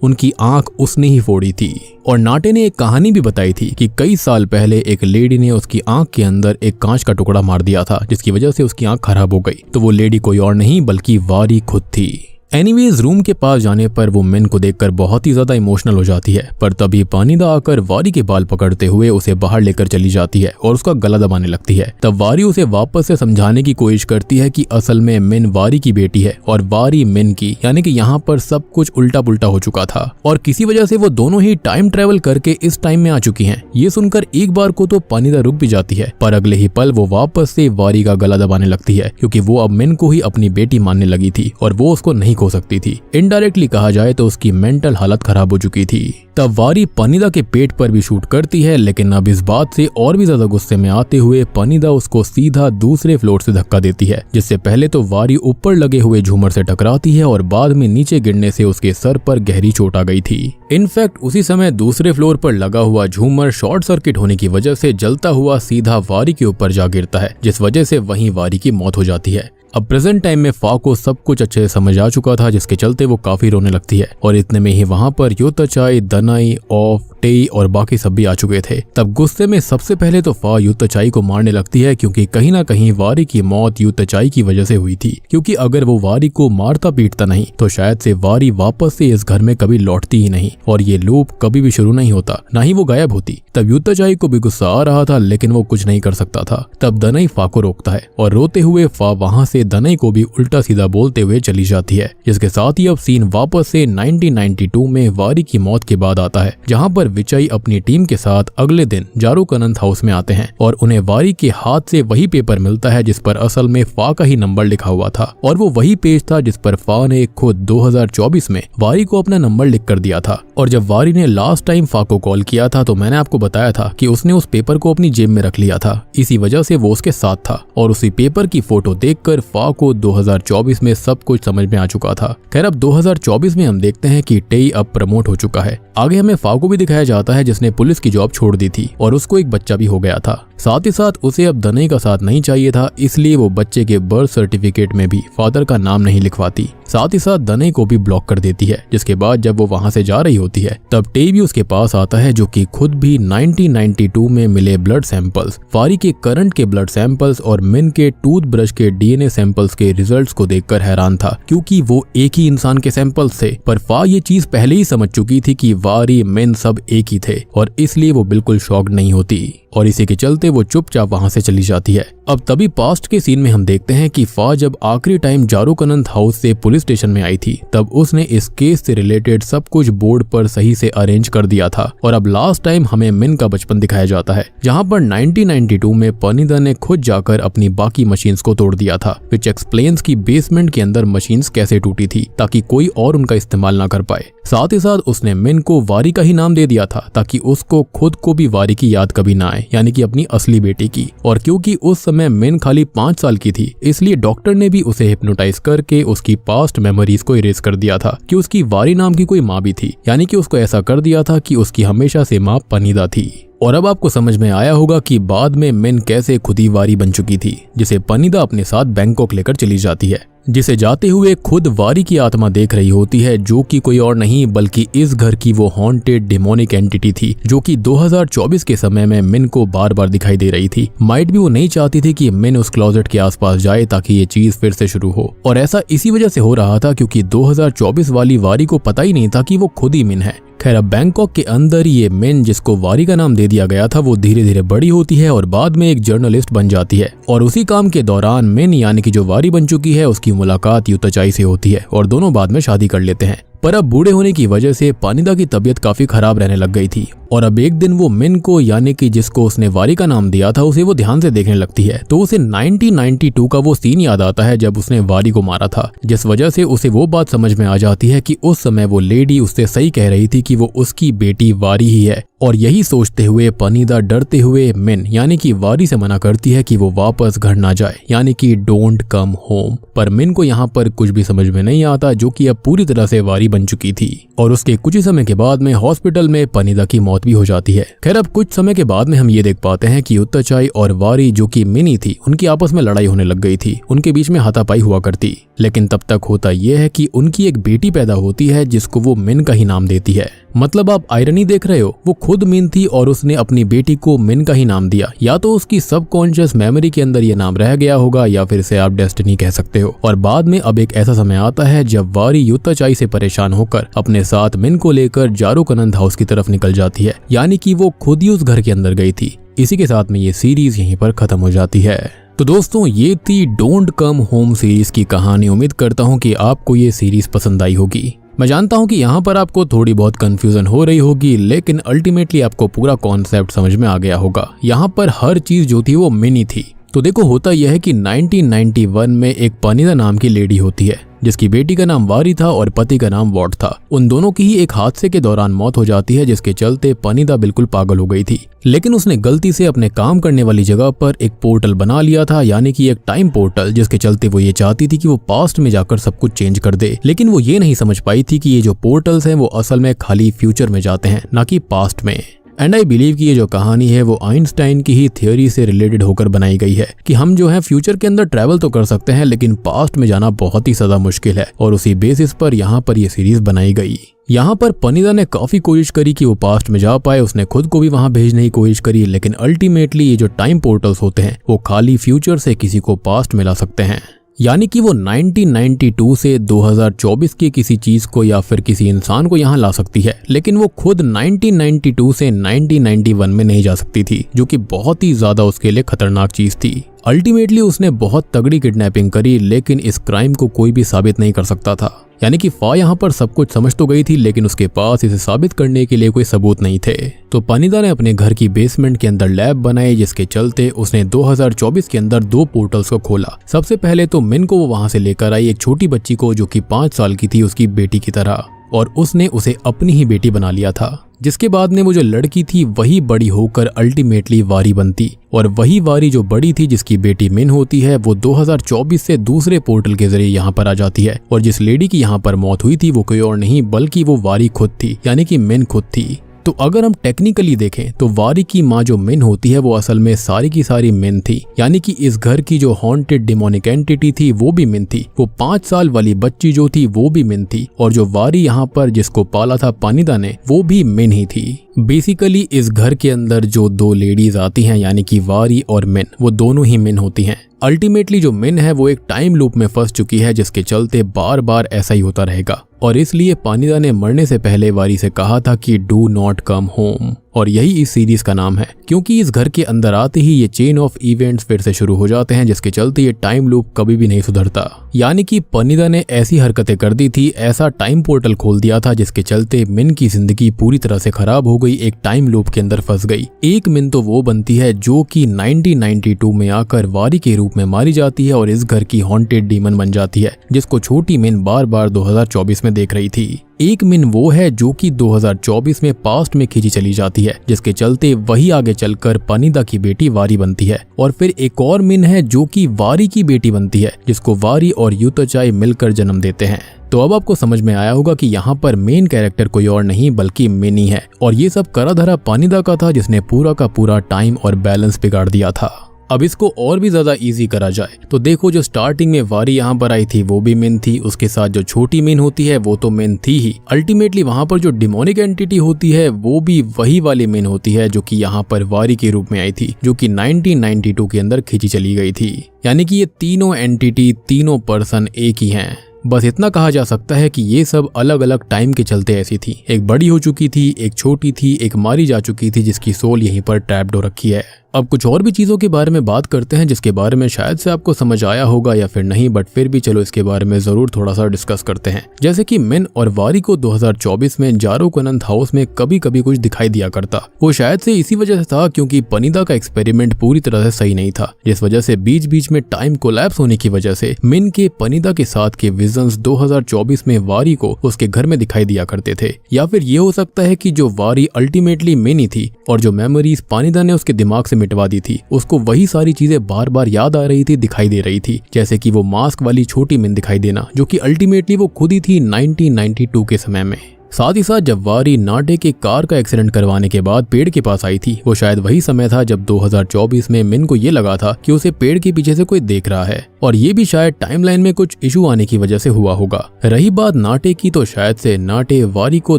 S1: उनकी आंख उसने ही फोड़ी थी। और नाटे ने एक कहानी भी बताई थी कि कई साल पहले एक लेडी ने उसकी आंख के अंदर एक कांच का टुकड़ा मार दिया था, जिसकी वजह से उसकी आंख खराब हो गई। तो वो लेडी कोई और नहीं बल्कि वारी खुद थी। एनीवेज रूम के पास जाने पर वो मिन को देखकर बहुत ही ज्यादा इमोशनल हो जाती है, पर तभी पानीदा आकर वारी के बाल पकड़ते हुए उसे बाहर लेकर चली जाती है और उसका गला दबाने लगती है। तब वारी उसे वापस से समझाने की कोशिश करती है कि असल में मिन वारी की बेटी है और वारी मिन की, यानी कि यहाँ पर सब कुछ उल्टा पुल्टा हो चुका था और किसी वजह से वो दोनों ही टाइम ट्रेवल करके इस टाइम में आ चुकी हैं। ये सुनकर एक बार को तो पानीदा रुक भी जाती है, पर अगले ही पल वो वापस से वारी का गला दबाने लगती है, क्योंकि वो अब मिन को ही अपनी बेटी मानने लगी थी और वो उसको नहीं खो सकती थी। इनडायरेक्टली कहा जाए तो उसकी मेंटल हालत खराब हो चुकी थी। तब वारी पानीदा के पेट पर भी शूट करती है, लेकिन अब इस बात से और भी ज्यादा गुस्से में आते हुए पानीदा उसको सीधा दूसरे फ्लोर से धक्का देती है, जिससे पहले तो वारी ऊपर लगे हुए झूमर से टकराती है और बाद में नीचे गिरने से उसके सर पर गहरी चोट आ गई थी। इनफैक्ट उसी समय दूसरे फ्लोर पर लगा हुआ झूमर शॉर्ट सर्किट होने की वजह से जलता हुआ सीधा वारी के ऊपर जा गिरता है, जिस वजह से वहीं वारी की मौत हो जाती है। अब प्रेजेंट टाइम में फा को सब कुछ अच्छे से समझ आ चुका था, जिसके चलते वो काफी रोने लगती है और इतने में ही वहां पर युताचाई, दनाई, ऑफ, टेई और बाकी सब भी आ चुके थे। तब गुस्से में सबसे पहले तो फा युताचाई को मारने लगती है, क्योंकि कहीं ना कहीं वारी की मौत युताचाई की वजह से हुई थी, क्योंकि अगर वो वारी को मारता पीटता नहीं तो शायद से वारी वापस से इस घर में कभी लौटती ही नहीं और ये लूप कभी भी शुरू नहीं होता, ना ही वो गायब होती। तब युताचाई को भी गुस्सा आ रहा था, लेकिन वो कुछ नहीं कर सकता था। तब दनाई फा को रोकता है और रोते हुए फा वहां से दनाई को भी उल्टा सीधा बोलते हुए चली जाती है, जिसके साथ ही अब सीन वापस से 1992 में वारी की मौत के बाद आता है, जहां पर विचई अपनी टीम के साथ अगले दिन जारुक अनंत हाउस में आते हैं और उन्हें वारी के हाथ से वही पेपर मिलता है जिस पर असल में फा का ही नंबर लिखा हुआ था और वो वही पेज था जिस पर फा ने खुद 2024 में वारी को अपना नंबर लिख कर दिया था। और जब वारी ने लास्ट टाइम फा को कॉल किया था तो मैंने आपको बताया था कि उसने उस पेपर को अपनी जेब में रख लिया था, इसी वजह से वो उसके साथ था और उसी पेपर की फोटो देखकर फा को 2024 में सब कुछ समझ में आ चुका था। खैर अब 2024 में हम देखते हैं कि टेई अब प्रमोट हो चुका है। आगे हमें फा को भी दिखाया जाता है जिसने पुलिस की जॉब छोड़ दी थी और उसको एक बच्चा भी हो गया था। साथ ही साथ उसे अब दनाई का साथ नहीं चाहिए था, इसलिए वो बच्चे के बर्थ सर्टिफिकेट में भी फादर का नाम नहीं लिखवाती। साथ ही साथ दनाई को भी ब्लॉक कर देती है, जिसके बाद जब वो वहां से जा रही होती है तब टेई भी उसके पास आता है, जो कि खुद भी 1992 में मिले ब्लड सैंपल्स, वारी के करंट के ब्लड सैंपल्स और मिन के टूथब्रश के डीएनए सैंपल्स के रिजल्ट्स को देखकर हैरान था, क्योंकि वो एक ही इंसान के सैंपल्स थे। पर फा ये चीज पहले ही समझ चुकी थी कि वारी मिन सब एक ही थे और इसलिए वो बिल्कुल शॉक्ड नहीं होती और इसी के चलते वो चुपचाप वहां से चली जाती है। अब तभी पास्ट के सीन में हम देखते हैं कि फा जब आखिरी टाइम जारुकनंद हाउस से पुलिस स्टेशन में आई थी तब उसने इस केस से रिलेटेड सब कुछ बोर्ड पर सही से अरेंज कर दिया था। और अब लास्ट टाइम हमें मिन का बचपन दिखाया जाता है जहां पर 1992 में पनिदा ने खुद जाकर अपनी बाकी मशीन्स को तोड़ दिया था, विच एक्सप्लेन्स की बेसमेंट के अंदर मशीन्स कैसे टूटी थी ताकि कोई और उनका इस्तेमाल ना कर पाए। साथ ही साथ उसने मिन को वारी का ही नाम दे दिया था ताकि उसको खुद को भी वारी की याद कभी ना आए, यानी कि अपनी असली बेटी की। और क्योंकि उस समय मिन खाली 5 साल की थी इसलिए डॉक्टर ने भी उसे हिप्नोटाइज करके उसकी पास्ट मेमोरीज को इरेज कर दिया था कि उसकी वारी नाम की कोई माँ भी थी, यानी कि उसको ऐसा कर दिया था कि उसकी हमेशा से माँ पनिदा थी। और अब आपको समझ में आया होगा कि बाद में मिन कैसे खुद ही वारी बन चुकी थी, जिसे पनिदा अपने साथ बैंकॉक लेकर चली जाती है, जिसे जाते हुए खुद वारी की आत्मा देख रही होती है जो कि कोई और नहीं बल्कि इस घर की वो हॉन्टेड डेमोनिक एंटिटी थी जो कि 2024 के समय में मिन को बार बार दिखाई दे रही थी। माइट भी वो नहीं चाहती थी कि मिन उस क्लोजेट के आसपास जाए ताकि ये चीज फिर से शुरू हो, और ऐसा इसी वजह से हो रहा था क्योंकि 2024 वाली वारी को पता ही नहीं था कि वो खुद ही मिन है। खैर अब बैंकॉक के अंदर ये मिन जिसको वारी का नाम दे दिया गया था वो धीरे धीरे बड़ी होती है और बाद में एक जर्नलिस्ट बन जाती है। और उसी काम के दौरान मिन यानी कि जो वारी बन चुकी है उसकी मुलाकात युताचाई से होती है और दोनों बाद में शादी कर लेते हैं। पर अब बूढ़े होने की वजह से पनिदा की तबीयत काफी खराब रहने लग गई थी और अब एक दिन वो मिन को यानी कि जिसको उसने वारी का नाम दिया था उसे वो ध्यान से देखने लगती है तो उसे 1992 का वो सीन याद आता है जब उसने वारी को मारा था, जिस वजह से उसे वो बात समझ में आ जाती है कि उस समय वो लेडी उससे सही कह रही थी कि वो उसकी बेटी वारी ही है। और यही सोचते हुए पनिदा डरते हुए मिन यानी कि वारी से मना करती है कि वो वापस घर ना जाए, यानी कि डोंट कम होम। पर मिन को यहाँ पर कुछ भी समझ में नहीं आता जो कि अब पूरी तरह से वारी बन चुकी थी और उसके कुछ ही समय के बाद में हॉस्पिटल में पनिदा की मौत भी हो जाती है। खैर अब कुछ समय के बाद में हम ये देख पाते हैं कि युताचाई और वारी जो कि मिनी थी उनकी आपस में लड़ाई होने लग गई थी, उनके बीच में हाथापाई हुआ करती। लेकिन तब तक होता यह है कि उनकी एक बेटी पैदा होती है जिसको वो मिन का ही नाम देती है। मतलब आप आयरनी देख रहे हो, वो खुद मिन थी और उसने अपनी बेटी को मिन का ही नाम दिया। या तो उसकी सबकॉन्शियस मेमोरी के अंदर ये नाम रह गया होगा या फिर इसे आप डेस्टिनी कह सकते हो। और बाद में अब एक ऐसा समय आता है जब वारी युताचाई से परेशान होकर अपने साथ मिन को लेकर जारुकनंद हाउस की तरफ निकल जाती है, यानी कि वो खुद ही उस घर के अंदर गई थी। इसी के साथ में ये सीरीज यहीं पर खत्म हो जाती है। तो दोस्तों ये थी डोंट कम होम सीरीज की कहानी। उम्मीद करता हूँ कि आपको ये सीरीज पसंद आई होगी। मैं जानता हूँ कि यहाँ पर आपको थोड़ी बहुत कंफ्यूजन हो रही होगी लेकिन अल्टीमेटली आपको पूरा कॉन्सेप्ट समझ में आ गया होगा। यहाँ पर हर चीज जो थी वो मिनी थी। तो देखो होता यह है कि 1991 में एक पनिदा नाम की लेडी होती है जिसकी बेटी का नाम वारी था और पति का नाम वॉट था। उन दोनों की ही एक हादसे के दौरान मौत हो जाती है जिसके चलते पनिदा बिल्कुल पागल हो गई थी। लेकिन उसने गलती से अपने काम करने वाली जगह पर एक पोर्टल बना लिया था, यानी कि एक टाइम पोर्टल, जिसके चलते वो ये चाहती थी कि वो पास्ट में जाकर सब कुछ चेंज कर दे। लेकिन वो ये नहीं समझ पाई थी कि ये जो पोर्टल्स हैं वो असल में खाली फ्यूचर में जाते हैं, ना कि पास्ट में। एंड आई बिलीव कि ये जो कहानी है वो आइंस्टाइन की ही थियोरी से रिलेटेड होकर बनाई गई है कि हम जो है फ्यूचर के अंदर ट्रैवल तो कर सकते हैं लेकिन पास्ट में जाना बहुत ही ज्यादा मुश्किल है, और उसी बेसिस पर यहाँ पर ये सीरीज बनाई गई। यहाँ पर पनिदा ने काफी कोशिश करी कि वो पास्ट में जा पाए, उसने खुद को भी वहां भेजने की कोशिश करी, लेकिन अल्टीमेटली ये जो टाइम पोर्टल्स होते हैं वो खाली फ्यूचर से किसी को पास्ट में ला सकते हैं। यानी कि वो 1992 से 2024 की किसी चीज को या फिर किसी इंसान को यहाँ ला सकती है, लेकिन वो खुद 1992 से 1991 में नहीं जा सकती थी, जो कि बहुत ही ज्यादा उसके लिए खतरनाक चीज थी। अल्टीमेटली उसने बहुत तगड़ी किडनैपिंग करी लेकिन इस क्राइम को कोई भी साबित नहीं कर सकता था। यानी कि फा यहाँ पर सब कुछ समझ तो गई थी लेकिन उसके पास इसे साबित करने के लिए कोई सबूत नहीं थे। तो पनिदा ने अपने घर की बेसमेंट के अंदर लैब बनाई जिसके चलते उसने 2024 के अंदर 2 पोर्टल्स को खोला। सबसे पहले तो मिन को वो वहां से लेकर आई, एक छोटी बच्ची को जो कि 5 साल की थी, उसकी बेटी की तरह, और उसने उसे अपनी ही बेटी बना लिया था। जिसके बाद में वो जो लड़की थी वही बड़ी होकर अल्टीमेटली वारी बनती, और वही वारी जो बड़ी थी जिसकी बेटी मिन होती है वो 2024 से दूसरे पोर्टल के जरिए यहाँ पर आ जाती है। और जिस लेडी की यहाँ पर मौत हुई थी वो कोई और नहीं बल्कि वो वारी खुद थी, यानी कि मिन खुद थी। तो अगर हम टेक्निकली देखें तो वारी की माँ जो मिन होती है वो असल में सारी की सारी मिन थी, यानी कि इस घर की जो हॉन्टेड डिमोनिक एंटिटी थी वो भी मिन थी, वो 5 साल वाली बच्ची जो थी वो भी मिन थी, और जो वारी यहाँ पर जिसको पाला था पनिदा ने वो भी मिन ही थी। बेसिकली इस घर के अंदर जो 2 लेडीज आती हैं यानी कि वारी और मिन, वो दोनों ही मिन होती हैं। अल्टीमेटली जो मिन है वो एक टाइम लूप में फंस चुकी है, जिसके चलते बार बार ऐसा ही होता रहेगा। और इसलिए पानिदा ने मरने से पहले वारी से कहा था कि डू नॉट कम होम, और यही इस सीरीज का नाम है, क्योंकि इस घर के अंदर आते ही ये चेन ऑफ इवेंट्स फिर से शुरू हो जाते हैं, जिसके चलते ये टाइम लूप कभी भी नहीं सुधरता। यानी कि पानिदा ने ऐसी हरकतें कर दी थी, ऐसा टाइम पोर्टल खोल दिया था, जिसके चलते मिन की जिंदगी पूरी तरह से खराब हो गई, एक टाइम लूप के अंदर फंस गई। एक मिन तो वो बनती है जो कि 1992 में आकर वारी के रूप में मारी जाती है और इस घर की हॉन्टेड डीमन बन जाती है, जिसको छोटी मिन बार बार 2024 में देख रही थी। एक मिन वो है जो कि 2024 में पास्ट में खींची चली जाती है, जिसके चलते वही आगे चलकर पानिदा की बेटी वारी बनती है। और फिर एक और मिन है जो कि वारी की बेटी बनती है, जिसको वारी और यूताचाई मिलकर जन्म देते हैं। तो अब आपको समझ में आया होगा कि यहाँ पर मेन कैरेक्टर कोई और नहीं बल्कि मिन ही है, और ये सब करा धरा पानिदा का था, जिसने पूरा का पूरा टाइम और बैलेंस बिगाड़ दिया था। अब इसको और भी ज्यादा इजी करा जाए तो देखो, जो स्टार्टिंग में वारी यहाँ पर आई थी वो भी मिन थी, उसके साथ जो छोटी मिन होती है वो तो मिन थी ही। अल्टीमेटली वहां पर जो डिमोनिक एंटिटी होती है वो भी वही वाली मिन होती है जो कि यहाँ पर वारी के रूप में आई थी, जो कि 1992 के अंदर खींची चली गई थी। यानी कि ये तीनों एंटिटी, तीनों पर्सन एक ही हैं। बस इतना कहा जा सकता है कि ये सब अलग अलग टाइम के चलते ऐसी थी। एक बड़ी हो चुकी थी, एक छोटी थी, एक मारी जा चुकी थी, जिसकी सोल यहीं पर ट्रैप्ड हो रखी है। अब कुछ और भी चीजों के बारे में बात करते हैं, जिसके बारे में शायद से आपको समझ आया होगा या फिर नहीं, बट फिर भी चलो इसके बारे में जरूर थोड़ा सा डिस्कस करते हैं। जैसे कि मिन और वारी को 2024 में जारो कनंत हाउस में कभी कभी कुछ दिखाई दिया करता। वो शायद से इसी वजह से था क्योंकि पानिदा का एक्सपेरिमेंट पूरी तरह से सही नहीं था, जिस वजह से बीच बीच में टाइम कोलैप्स होने की वजह से मिन के पानिदा के साथ के विजन्स 2024 में वारी को उसके घर में दिखाई दिया करते थे। या फिर ये हो सकता है कि जो वारी अल्टीमेटली मिन ही थी और जो मेमोरीज पानिदा ने उसके दिमाग से मिटवा दी थी, उसको वही सारी चीजें बार बार याद आ रही थी, दिखाई दे रही थी। जैसे कि वो मास्क वाली छोटी मिन दिखाई देना, जो कि अल्टीमेटली वो खुद ही थी 1992 के समय में। साथ ही साथ जब वारी नाटे के कार का एक्सीडेंट करवाने के बाद पेड़ के पास आई थी, वो शायद वही समय था जब 2024 में मिन को ये लगा था कि उसे पेड़ के पीछे से कोई देख रहा है, और ये भी शायद टाइमलाइन में कुछ इशू आने की वजह से हुआ होगा। रही बात नाटे की, तो शायद से नाटे वारी को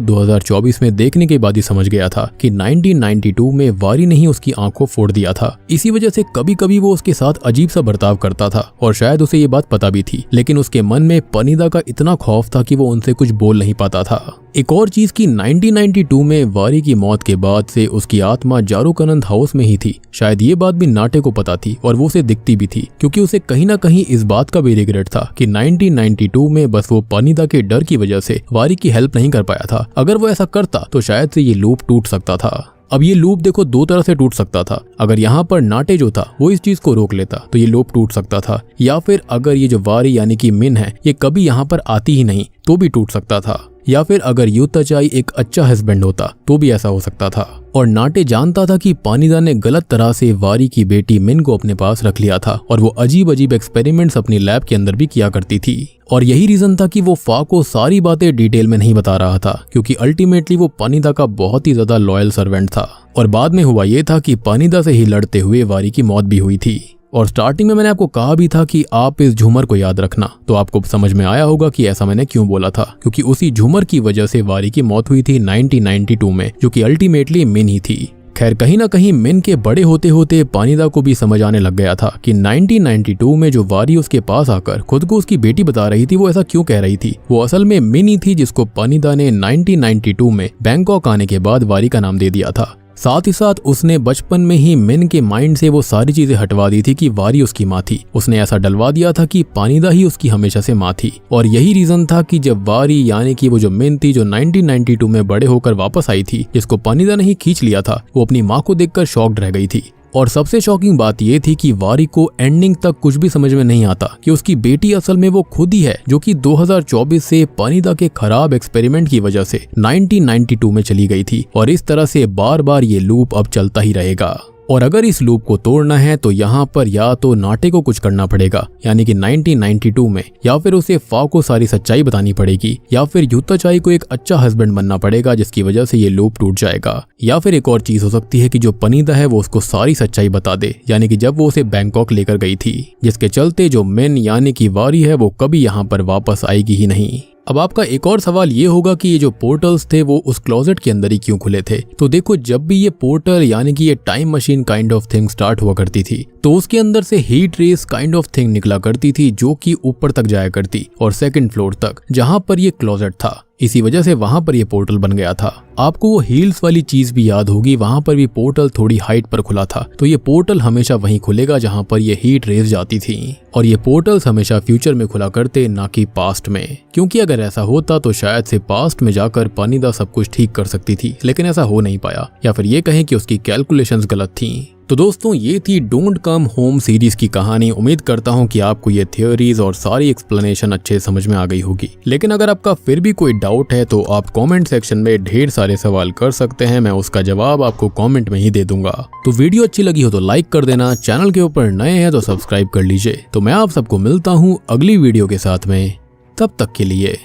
S1: 2024 में देखने के बाद ही समझ गया था कि 1992 में वारी ने ही उसकी आंखों फोड़ दिया था। इसी वजह से कभी कभी वो उसके साथ अजीब सा बर्ताव करता था, और शायद उसे ये बात पता भी थी, लेकिन उसके मन में पानिदा का इतना खौफ था कि वो उनसे कुछ बोल नहीं पाता था। एक और चीज की 1992 में वारी की मौत के बाद से उसकी आत्मा जारो कनंत हाउस में ही थी। शायद ये बात भी नाटे को पता थी और वो उसे दिखती भी थी, क्योंकि उसे कहीं ना कहीं इस बात का भी रिग्रेट था कि 1992 में बस वो पानिदा के डर की वजह से वारी की हेल्प नहीं कर पाया था। अगर वो ऐसा करता तो शायद से ये लूप टूट सकता था। अब ये लूप देखो दो तरह से टूट सकता था। अगर यहाँ पर नाटे जो था वो इस चीज को रोक लेता तो ये लूप टूट सकता था, या फिर अगर ये जो वारी यानी कि मिन है ये कभी यहाँ पर आती ही नहीं तो भी टूट सकता था, या फिर अगर यूताचाई एक अच्छा हस्बैंड होता तो भी ऐसा हो सकता था। और नाटे जानता था कि पानिदा ने गलत तरह से वारी की बेटी मिन को अपने पास रख लिया था, और वो अजीब अजीब एक्सपेरिमेंट्स अपनी लैब के अंदर भी किया करती थी। और यही रीजन था कि वो फा को सारी बातें डिटेल में नहीं बता रहा था, क्योंकि अल्टीमेटली वो पानिदा का बहुत ही ज्यादा लॉयल सर्वेंट था। और बाद में हुआ ये था कि पानिदा से ही लड़ते हुए वारी की मौत भी हुई थी। और स्टार्टिंग में मैंने आपको कहा भी था कि आप इस झूमर को याद रखना, तो आपको समझ में आया होगा कि ऐसा मैंने क्यों बोला था, क्योंकि उसी झूमर की वजह से वारी की मौत हुई थी 1992 में, जो कि अल्टीमेटली मिन ही थी। खैर कहीं ना कहीं मिन के बड़े होते होते पानिदा को भी समझ आने लग गया था कि 1992 में जो वारी उसके पास आकर खुद को उसकी बेटी बता रही थी वो ऐसा क्यों कह रही थी। वो असल में मिन ही थी, जिसको पानिदा ने 1992 में बैंकॉक आने के बाद वारी का नाम दे दिया था। साथ ही साथ उसने बचपन में ही मिन के माइंड से वो सारी चीजें हटवा दी थी कि वारी उसकी माँ थी। उसने ऐसा डलवा दिया था कि पानिदा ही उसकी हमेशा से माँ थी। और यही रीजन था कि जब वारी यानी कि वो जो मिन थी जो 1992 में बड़े होकर वापस आई थी, जिसको पानिदा ने ही खींच लिया था, वो अपनी माँ को देखकर शॉक्ड रह गई थी। और सबसे शॉकिंग बात यह थी कि वारी को एंडिंग तक कुछ भी समझ में नहीं आता कि उसकी बेटी असल में वो खुद ही है, जो कि 2024 से पानिदा के खराब एक्सपेरिमेंट की वजह से 1992 में चली गई थी। और इस तरह से बार बार ये लूप अब चलता ही रहेगा। और अगर इस लूप को तोड़ना है तो यहाँ पर या तो नाटे को कुछ करना पड़ेगा, यानी कि 1992 में, या फिर उसे फा को सारी सच्चाई बतानी पड़ेगी, या फिर यूताचाई को एक अच्छा हस्बैंड बनना पड़ेगा जिसकी वजह से ये लूप टूट जाएगा। या फिर एक और चीज हो सकती है कि जो पानिदा है वो उसको सारी सच्चाई बता दे, यानी कि जब वो उसे बैंकॉक लेकर गई थी, जिसके चलते जो मिन यानी कि वारी है वो कभी यहाँ पर वापस आएगी ही नहीं। अब आपका एक और सवाल ये होगा कि ये जो पोर्टल्स थे वो उस क्लोजेट के अंदर ही क्यों खुले थे। तो देखो, जब भी ये पोर्टल यानी कि ये time machine kind of thing start हुआ करती थी तो उसके अंदर से heat rays kind of thing निकला करती थी जो कि ऊपर तक जाया करती और सेकंड फ्लोर तक जहां पर ये क्लोजेट था। इसी वजह से वहां पर ये पोर्टल बन गया था। आपको वो हील्स वाली चीज भी याद होगी, वहां पर भी पोर्टल थोड़ी हाइट पर खुला था। तो ये पोर्टल हमेशा वहीं खुलेगा जहां पर ये हीट रेस जाती थी और ये पोर्टल्स हमेशा फ्यूचर में खुला करते, ना कि पास्ट में, क्योंकि अगर ऐसा होता तो शायद से पास्ट में जाकर पानीदा सब कुछ ठीक कर सकती थी, लेकिन ऐसा हो नहीं पाया, या फिर ये कहें कि उसकी कैलकुलेशंस गलत थी। तो दोस्तों, ये थी डोंट कम होम सीरीज की कहानी। उम्मीद करता हूँ कि आपको ये थियोरीज और सारी एक्सप्लेनेशन अच्छे समझ में आ गई होगी। लेकिन अगर आपका फिर भी कोई डाउट है तो आप कमेंट सेक्शन में ढेर सारे सवाल कर सकते हैं, मैं उसका जवाब आपको कमेंट में ही दे दूंगा। तो वीडियो अच्छी लगी हो तो लाइक कर देना, चैनल के ऊपर नए हैं तो सब्सक्राइब कर लीजिए। तो मैं आप सबको मिलता हूँ अगली वीडियो के साथ में, तब तक के लिए